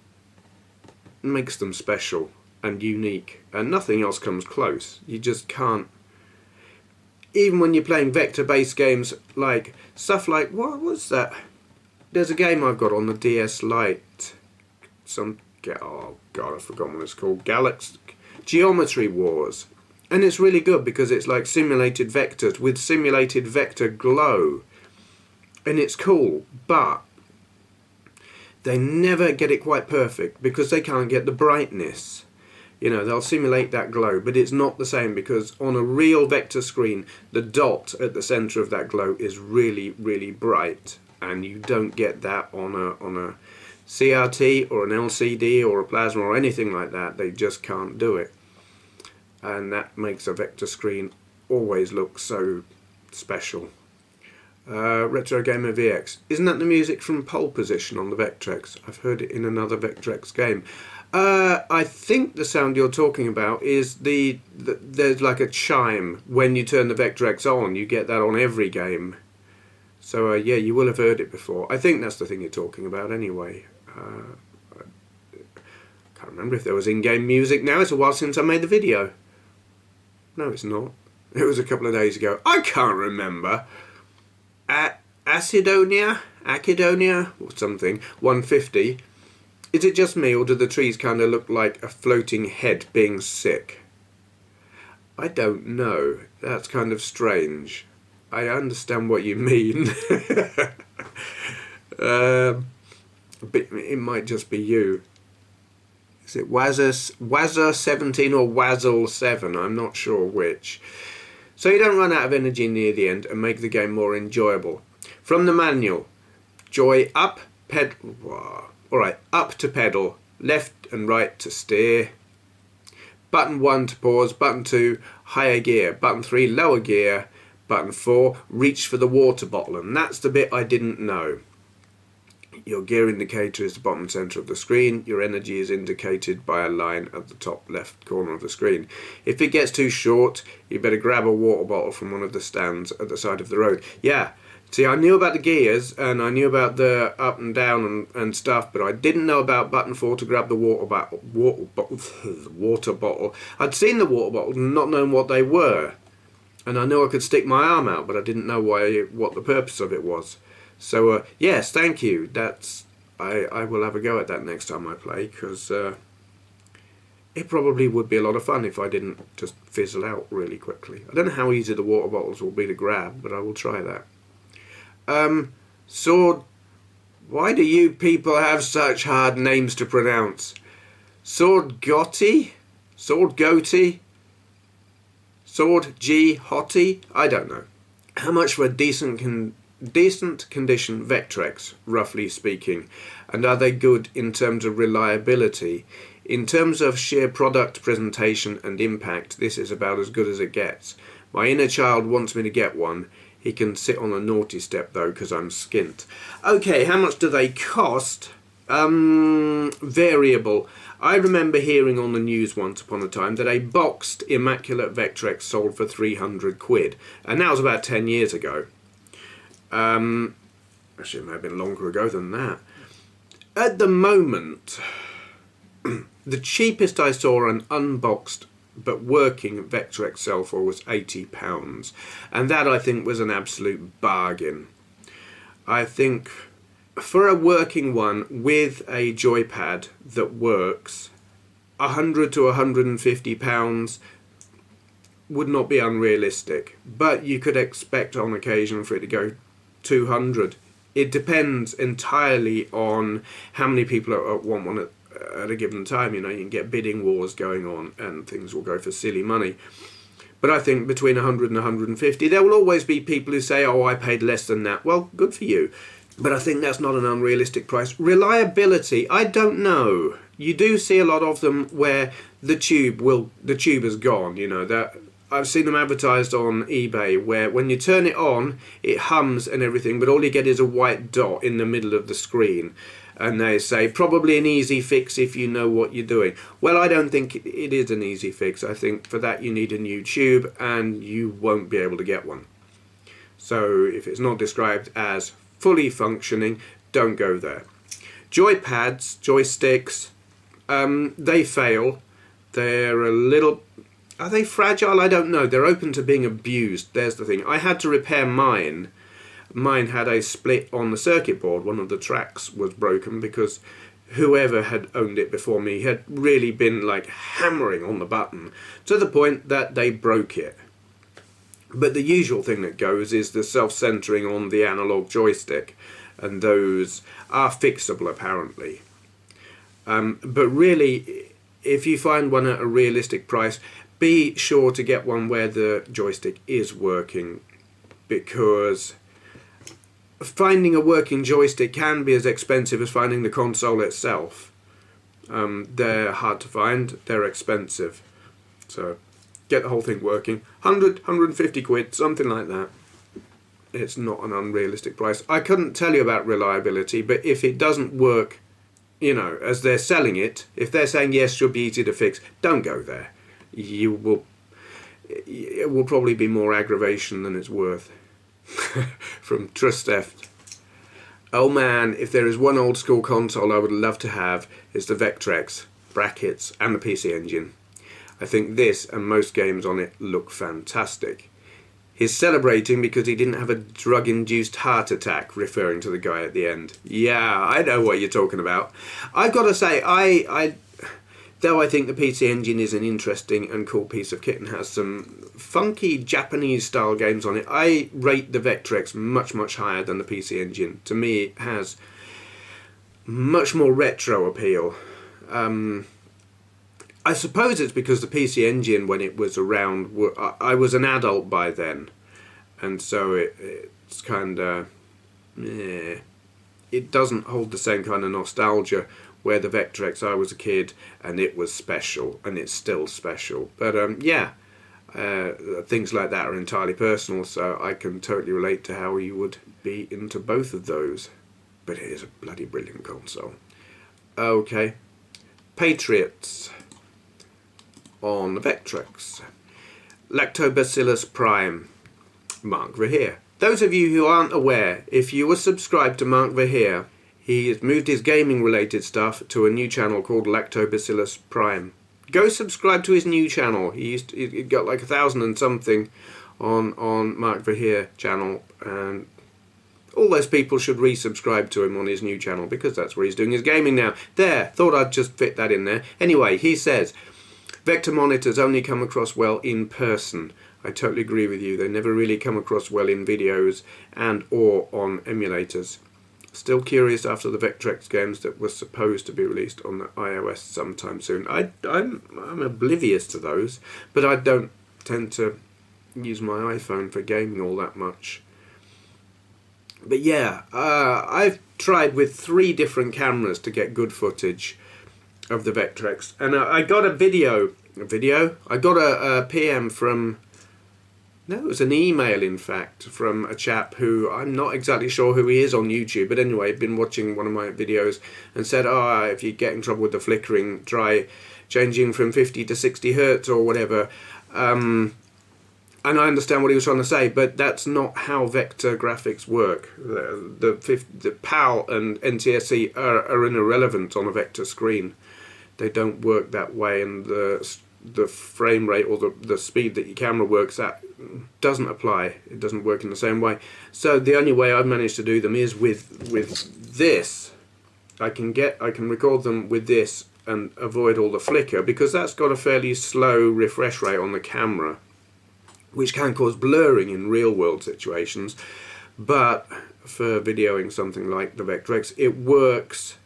makes them special and unique, and nothing else comes close. You just can't. Even when you're playing vector-based games, like stuff like, what was that? There's a game I've got on the DS Lite. Oh god, I've forgotten what it's called. Geometry Wars. And it's really good because it's like simulated vectors with simulated vector glow. And it's cool, but they never get it quite perfect because they can't get the brightness. You know, they'll simulate that glow, but it's not the same because on a real vector screen, the dot at the center of that glow is really, really bright, and you don't get that on a CRT or an LCD or a plasma or anything like that. They just can't do it, and that makes a vector screen always look so special. RetroGamerVX. Isn't that the music from Pole Position on the Vectrex? I've heard it in another Vectrex game. I think the sound you're talking about is there's like a chime when you turn the Vectrex on. You get that on every game. So yeah, you will have heard it before. I think that's the thing you're talking about anyway. I can't remember if there was in-game music. Now it's a while since I made the video. No, it's not. It was a couple of days ago. I can't remember. Acidonia, or something, 150. Is it just me, or do the trees kind of look like a floating head being sick? I don't know. That's kind of strange. I understand what you mean. But it might just be you. Is it Wazza 17 or Wazzle 7? I'm not sure which. So you don't run out of energy near the end and make the game more enjoyable. From the manual, joy up, pedal. Alright, up to pedal, left and right to steer. Button 1 to pause, button 2, higher gear, button 3, lower gear, button 4, reach for the water bottle. And that's the bit I didn't know. Your gear indicator is the bottom center of the screen. Your energy is indicated by a line at the top left corner of the screen. If it gets too short, you better grab a water bottle from one of the stands at the side of the road. Yeah, see, I knew about the gears and I knew about the up and down and stuff, but I didn't know about button 4 to grab the water bottle. I'd seen the water bottles and not known what they were. And I knew I could stick my arm out, but I didn't know what the purpose of it was. So, yes, thank you. I will have a go at that next time I play, because it probably would be a lot of fun if I didn't just fizzle out really quickly. I don't know how easy the water bottles will be to grab, but I will try that. Sword... Why do you people have such hard names to pronounce? Swordghoti? Swordghoti? Swordghoti? I don't know. How much for a decent condition Vectrex, roughly speaking, and are they good in terms of reliability? In terms of sheer product presentation and impact, this is about as good as it gets. My inner child wants me to get one. He can sit on a naughty step though, because I'm skint. Okay, how much do they cost? Variable. I remember hearing on the news once upon a time that a boxed immaculate Vectrex sold for 300 quid, and that was about 10 years ago. Actually, it may have been longer ago than that. At the moment, the cheapest I saw an unboxed but working Vectrex sell for was £80. And that, I think, was an absolute bargain. I think for a working one with a joypad that works, £100 to £150 would not be unrealistic, but you could expect on occasion for it to go 200. It depends entirely on how many people want one at a given time. You know, you can get bidding wars going on and things will go for silly money. But I think between 100 and 150, there will always be people who say, oh, I paid less than that. Well, good for you. But I think that's not an unrealistic price. Reliability, I don't know. You do see a lot of them where the tube is gone. You know, that I've seen them advertised on eBay where when you turn it on, it hums and everything, but all you get is a white dot in the middle of the screen. And they say, probably an easy fix if you know what you're doing. Well, I don't think it is an easy fix. I think for that you need a new tube, and you won't be able to get one. So if it's not described as fully functioning, don't go there. Joypads, joysticks, they fail. They're a little... Are they fragile? I don't know. They're open to being abused. There's the thing. I had to repair mine. Mine had a split on the circuit board. One of the tracks was broken because whoever had owned it before me had really been like hammering on the button to the point that they broke it. But the usual thing that goes is the self-centering on the analog joystick, and those are fixable apparently. But really, if you find one at a realistic price, be sure to get one where the joystick is working, because finding a working joystick can be as expensive as finding the console itself. They're hard to find, they're expensive. So get the whole thing working. 100, 150 quid, something like that. It's not an unrealistic price. I couldn't tell you about reliability, but if it doesn't work, you know, as they're selling it, if they're saying yes, should be easy to fix, don't go there. It will probably be more aggravation than it's worth. From Trusteft. Oh man, if there is one old school console I would love to have, it's the Vectrex, brackets, and the PC Engine. I think this and most games on it look fantastic. He's celebrating because he didn't have a drug-induced heart attack, referring to the guy at the end. Yeah, I know what you're talking about. I've got to say, though I think the PC Engine is an interesting and cool piece of kit and has some funky Japanese style games on it, I rate the Vectrex much, much higher than the PC Engine. To me, it has much more retro appeal. I suppose it's because the PC Engine, when it was around, I was an adult by then, and so it's kind of, it doesn't hold the same kind of nostalgia. Where the Vectrex, I was a kid and it was special, and it's still special. But things like that are entirely personal, so I can totally relate to how you would be into both of those. But it is a bloody brilliant console. Okay, Patriots on the Vectrex. Lactobacillusprime, Mark Verheer. Those of you who aren't aware, if you were subscribed to Mark Verheer, he has moved his gaming-related stuff to a new channel called Lactobacillusprime. Go subscribe to his new channel. He got like 1,000 and something on Mark Verheer channel, and all those people should resubscribe to him on his new channel because that's where he's doing his gaming now. There, thought I'd just fit that in there. Anyway, he says, Vector monitors only come across well in person. I totally agree with you. They never really come across well in videos and or on emulators. Still curious after the Vectrex games that were supposed to be released on the iOS sometime soon. I'm oblivious to those, but I don't tend to use my iPhone for gaming all that much. But yeah, I've tried with 3 different cameras to get good footage of the Vectrex, and I got a video. I got a PM from... No, it was an email, in fact, from a chap who, I'm not exactly sure who he is on YouTube, but anyway, he'd been watching one of my videos and said, if you get in trouble with the flickering, try changing from 50 to 60 hertz or whatever. And I understand what he was trying to say, but that's not how vector graphics work. The PAL and NTSC are irrelevant on a vector screen. They don't work that way, and the the frame rate or the speed that your camera works at doesn't apply. It doesn't work in the same way. So the only way I've managed to do them is with this. I can record them with this and avoid all the flicker, because that's got a fairly slow refresh rate on the camera, which can cause blurring in real world situations. But for videoing something like the Vectrex, it works.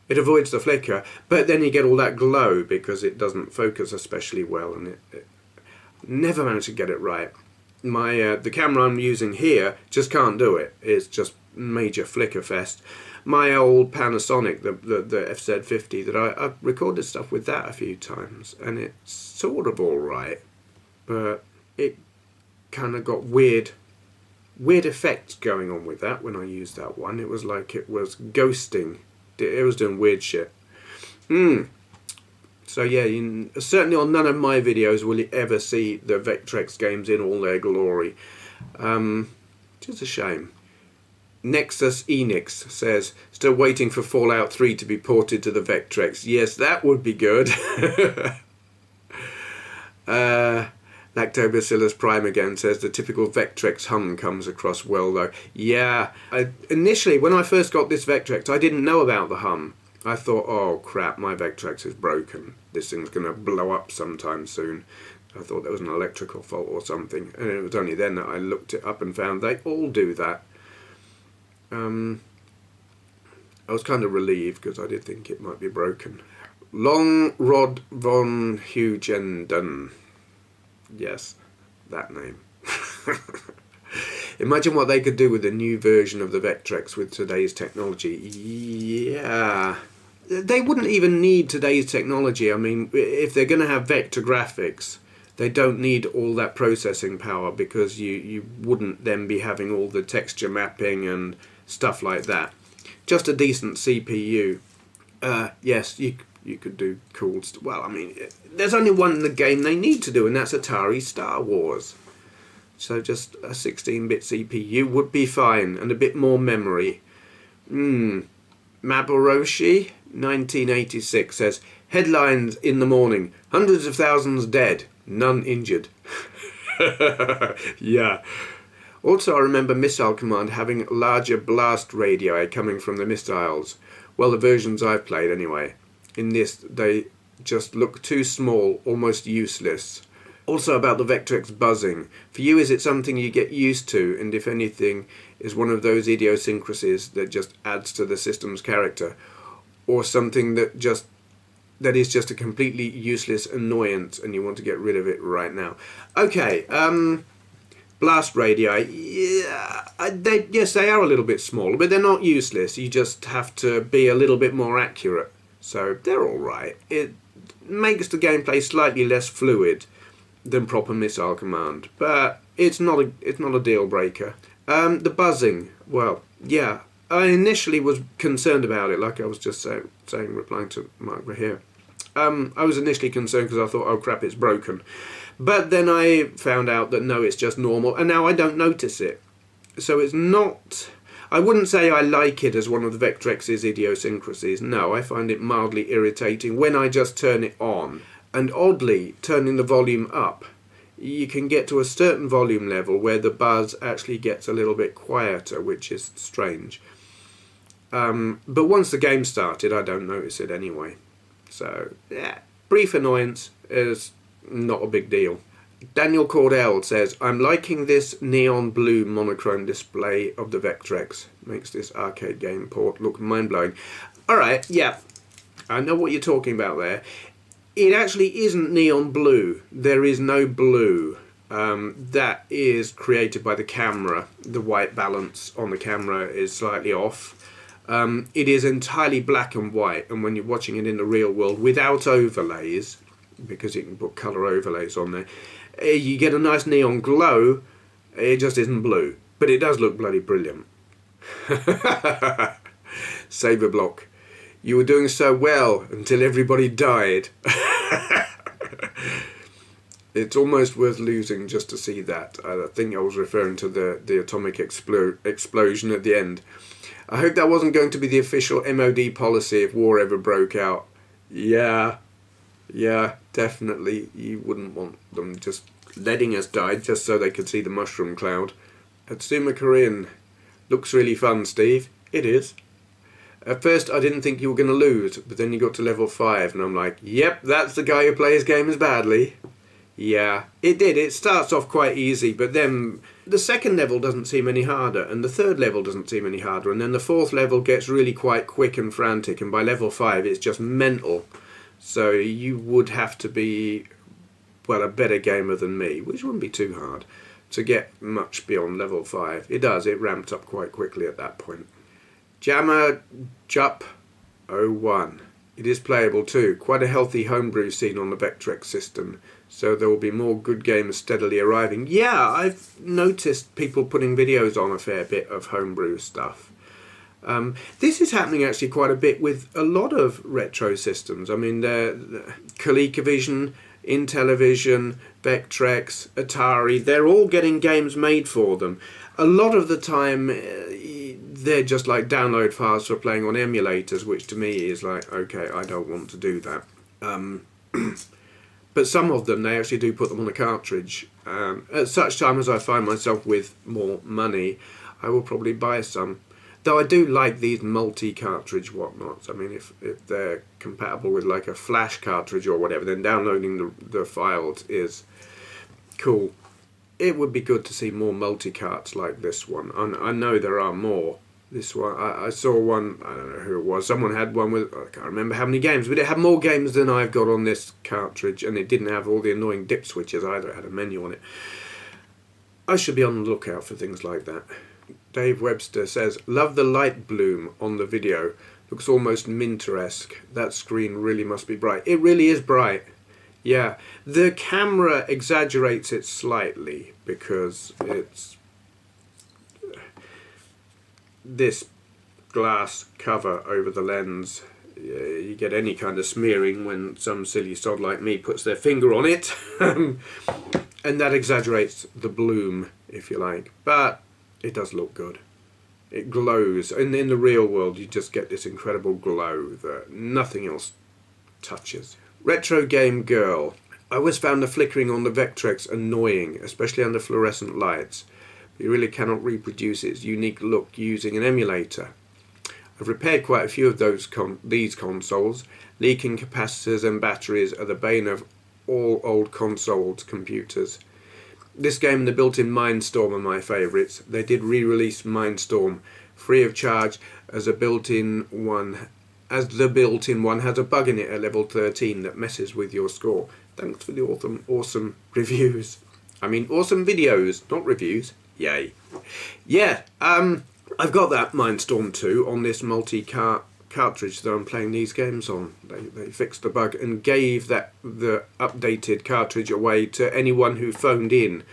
It avoids the flicker, but then you get all that glow because it doesn't focus especially well, and it never managed to get it right. The camera I'm using here just can't do it. It's just major flicker fest. My old Panasonic, the FZ50, that I've recorded stuff with that a few times, and it's sort of alright, but it kind of got weird effects going on with that when I used that one. It was like it was ghosting. It was doing weird shit. So yeah, certainly on none of my videos will you ever see the Vectrex games in all their glory. Just a shame. Nexus Enix says, still waiting for Fallout 3 to be ported to the Vectrex. Yes, that would be good. Lactobacillusprime again says, the typical Vectrex hum comes across well though. Yeah, initially when I first got this Vectrex, I didn't know about the hum. I thought, oh crap, my Vectrex is broken. This thing's going to blow up sometime soon. I thought there was an electrical fault or something. And it was only then that I looked it up and found they all do that. I was kind of relieved because I did think it might be broken. Longrodvonhugendon. Yes, that name. Imagine what they could do with a new version of the Vectrex with today's technology. Yeah. They wouldn't even need today's technology. I mean, if they're going to have vector graphics, they don't need all that processing power, because you wouldn't then be having all the texture mapping and stuff like that. Just a decent CPU. Yes, you could do cool stuff. Well, I mean, there's only one in the game they need to do, and that's Atari Star Wars. So just a 16-bit CPU would be fine, and a bit more memory. Maboroshi 1986 says, headlines in the morning, hundreds of thousands dead, none injured. Yeah. Also, I remember Missile Command having larger blast radii coming from the missiles. Well, the versions I've played anyway. In this, they just look too small, almost useless. Also about the Vectrex buzzing. For you, is it something you get used to, and if anything, is one of those idiosyncrasies that just adds to the system's character? Or something that is just a completely useless annoyance and you want to get rid of it right now? Okay, blast radii, yeah, yes, they are a little bit smaller, but they're not useless. You just have to be a little bit more accurate. So they're alright. It makes the gameplay slightly less fluid than proper Missile Command, but it's not a deal breaker. The buzzing, well, yeah, I initially was concerned about it, like I was just saying, replying to Mark here. I was initially concerned because I thought, oh crap, it's broken. But then I found out that no, it's just normal, and now I don't notice it. So it's not... I wouldn't say I like it as one of the Vectrex's idiosyncrasies. No, I find it mildly irritating when I just turn it on. And oddly, turning the volume up, you can get to a certain volume level where the buzz actually gets a little bit quieter, which is strange. But once the game started, I don't notice it anyway. So, yeah, brief annoyance is not a big deal. Daniel Cordell says, I'm liking this neon blue monochrome display of the Vectrex. Makes this arcade game port look mind-blowing. Alright, yeah, I know what you're talking about there. It actually isn't neon blue. There is no blue. That is created by the camera. The white balance on the camera is slightly off. It is entirely black and white, and when you're watching it in the real world without overlays, because you can put colour overlays on there, you get a nice neon glow. It just isn't blue, but it does look bloody brilliant. Saberblock, you were doing so well until everybody died. It's almost worth losing just to see that. I think I was referring to the atomic explosion at the end. I hope that wasn't going to be the official MOD policy if war ever broke out. Yeah, definitely you wouldn't want them just letting us die just so they could see the mushroom cloud. AtsumaKarin. Looks really fun, Steve. It is. At first I didn't think you were going to lose, but then you got to level 5 and I'm like, yep, that's the guy who plays games badly. Yeah, it did. It starts off quite easy, but then the second level doesn't seem any harder, and the third level doesn't seem any harder, and then the fourth level gets really quite quick and frantic, and by level 5 it's just mental. So you would have to be, well, a better gamer than me, which wouldn't be too hard, to get much beyond level 5. It does, it ramps up quite quickly at that point. Jammer Jup 01. It is playable too. Quite a healthy homebrew scene on the Vectrex system, so there will be more good games steadily arriving. Yeah, I've noticed people putting videos on a fair bit of homebrew stuff. This is happening actually quite a bit with a lot of retro systems. I mean, ColecoVision, Intellivision, Vectrex, Atari, they're all getting games made for them. A lot of the time they're just like download files for playing on emulators, which to me is like, okay, I don't want to do that. But some of them, they actually do put them on a cartridge. At such time as I find myself with more money, I will probably buy some. Though I do like these multi-cartridge whatnots. I mean, if they're compatible with like a flash cartridge or whatever, then downloading the files is cool. It would be good to see more multi-carts like this one. I know there are more. This one, I saw one, I don't know who it was, someone had one with, I can't remember how many games, but it had more games than I've got on this cartridge, and it didn't have all the annoying dip switches either, it had a menu on it. I should be on the lookout for things like that. Dave Webster says, love the light bloom on the video, looks almost Minter-esque, that screen really must be bright. It really is bright, yeah. The camera exaggerates it slightly, because it's this glass cover over the lens. You get any kind of smearing when some silly sod like me puts their finger on it and that exaggerates the bloom, if you like, but it does look good. It glows, and in the real world you just get this incredible glow that nothing else touches. RetroGameGirl. I always found the flickering on the Vectrex annoying, especially under fluorescent lights. You really cannot reproduce its unique look using an emulator. I've repaired quite a few of these consoles. Leaking capacitors and batteries are the bane of all old consoles computers. This game and the built-in Mindstorm are my favourites. They did re-release Mindstorm free of charge as the built-in one has a bug in it at level 13 that messes with your score. Thanks for the awesome reviews. I mean awesome videos, not reviews. Yay. Yeah, I've got that Mindstorm 2 on this cartridge that I'm playing these games on. They fixed the bug and gave the updated cartridge away to anyone who phoned in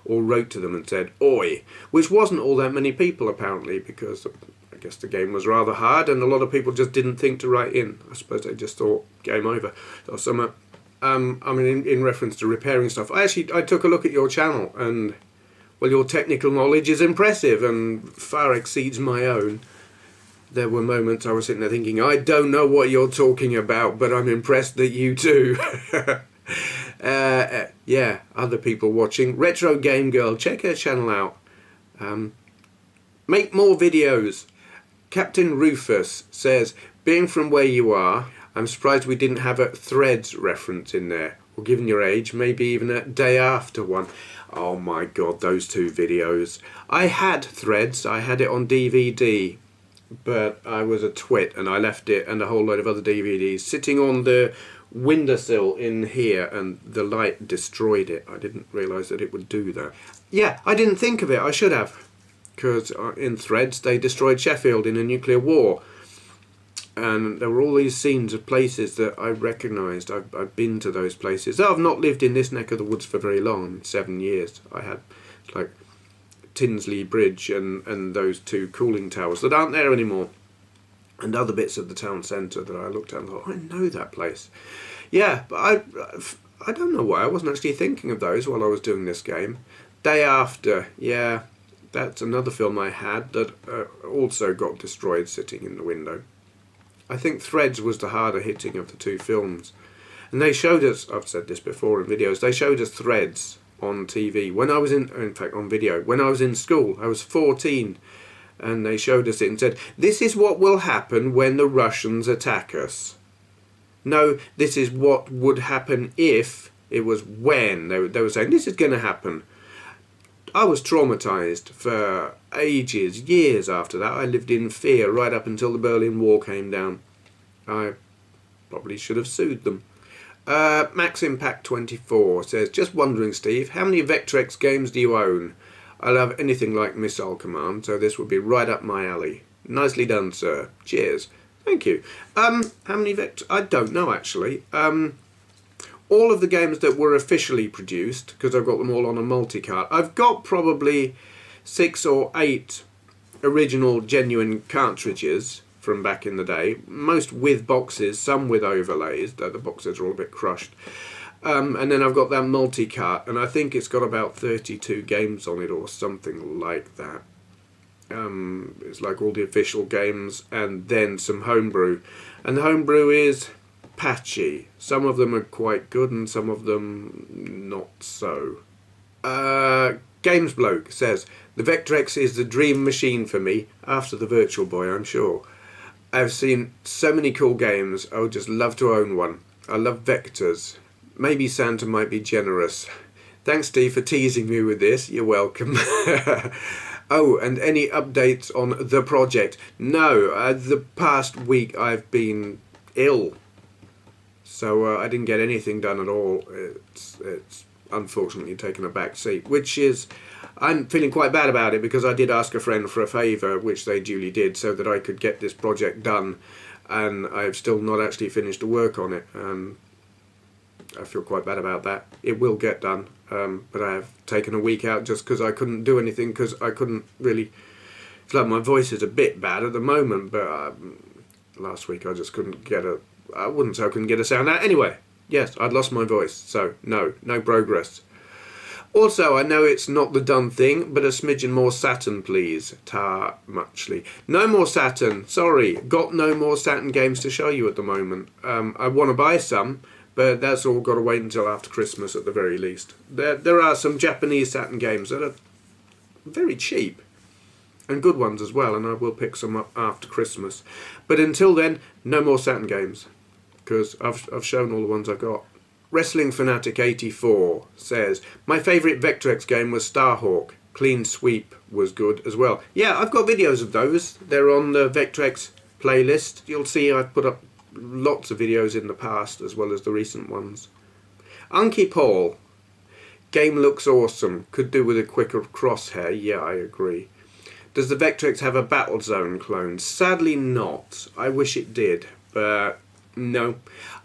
or wrote to them and said, oi, which wasn't all that many people apparently, because I guess the game was rather hard and a lot of people just didn't think to write in. I suppose they just thought, game over. Or some, I mean, in reference to repairing stuff, I took a look at your channel and, well, your technical knowledge is impressive and far exceeds my own. There were moments I was sitting there thinking, I don't know what you're talking about, but I'm impressed that you do. Yeah, other people watching. RetroGameGirl, check her channel out. Make more videos. CaptainRufus says, being from where you are, I'm surprised we didn't have a Threads reference in there. Or given your age, maybe even a day after one. Oh my god, those two videos. I had Threads, I had it on DVD, but I was a twit and I left it and a whole load of other DVDs sitting on the windowsill in here and the light destroyed it. I didn't realise that it would do that. Yeah, I didn't think of it, I should have. Because in Threads they destroyed Sheffield in a nuclear war. And there were all these scenes of places that I recognised. I've been to those places. Though I've not lived in this neck of the woods for very long, 7 years. I had like Tinsley Bridge and those two cooling towers that aren't there anymore. And other bits of the town centre that I looked at and thought, I know that place. Yeah, but I don't know why. I wasn't actually thinking of those while I was doing this game. Day After, yeah, that's another film I had that also got destroyed sitting in the window. I think Threads was the harder hitting of the two films. And they showed us, I've said this before in videos, they showed us Threads on TV when I was in fact on video, when I was in school. I was 14, and they showed us it and said, this is what will happen when the Russians attack us. No, this is what would happen if. It was when. They were saying, this is going to happen. I was traumatized for ages, years after that. I lived in fear right up until the Berlin Wall came down. I probably should have sued them. Max Impact 24 says, just wondering, Steve, how many Vectrex games do you own? I love anything like Missile Command, so this would be right up my alley. Nicely done, sir. Cheers. Thank you. How many Vectrex? I don't know, actually. All of the games that were officially produced, because I've got them all on a multi-cart, I've got probably 6 or 8 original genuine cartridges from back in the day, most with boxes, some with overlays, though the boxes are all a bit crushed. And then I've got that multi-cart, and I think it's got about 32 games on it or something like that. It's like all the official games and then some homebrew. And the homebrew is patchy. Some of them are quite good and some of them not so. Games Bloke says, the Vectrex is the dream machine for me, after the Virtual Boy, I'm sure. I've seen so many cool games, I would just love to own one. I love vectors. Maybe Santa might be generous. Thanks, Steve, for teasing me with this. You're welcome. Oh, and any updates on the project? No, the past week I've been ill. So I didn't get anything done at all. It's unfortunately taken a back seat, which is, I'm feeling quite bad about it because I did ask a friend for a favour, which they duly did, so that I could get this project done, and I've still not actually finished the work on it. I feel quite bad about that. It will get done, but I have taken a week out just because I couldn't do anything, because I couldn't really, it's like my voice is a bit bad at the moment, but last week I just couldn't get I wouldn't say I couldn't get a sound out. Anyway, yes, I'd lost my voice, so no progress. Also, I know it's not the done thing, but a smidgen more Saturn, please. Muchly. No more Saturn, sorry. Got no more Saturn games to show you at the moment. I want to buy some, but that's all got to wait until after Christmas at the very least. There are some Japanese Saturn games that are very cheap, and good ones as well, and I will pick some up after Christmas. But until then, no more Saturn games, because I've shown all the ones I've got. Wrestling Fanatic 84 says, my favourite Vectrex game was Starhawk. Clean Sweep was good as well. Yeah, I've got videos of those. They're on the Vectrex playlist. You'll see I've put up lots of videos in the past as well as the recent ones. unkeepaul, game looks awesome. Could do with a quicker crosshair. Yeah, I agree. Does the Vectrex have a Battlezone clone? Sadly not. I wish it did, but no.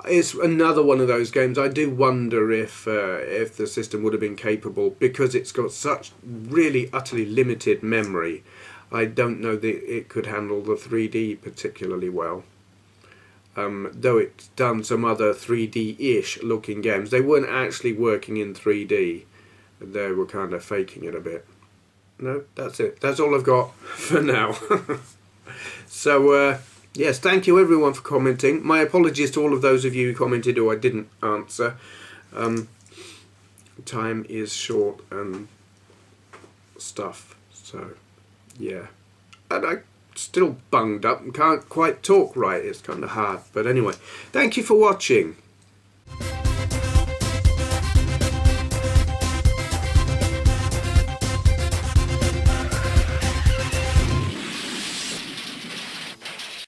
It's another one of those games. I do wonder if the system would have been capable, because it's got such really utterly limited memory. I don't know that it could handle the 3D particularly well. Though it's done some other 3D-ish looking games. They weren't actually working in 3D. They were kind of faking it a bit. No, that's it. That's all I've got for now. So, yes, thank you everyone for commenting. My apologies to all of those of you who commented who I didn't answer. Time is short and stuff, so yeah. And I'm still bunged up and can't quite talk right. It's kind of hard. But anyway, thank you for watching.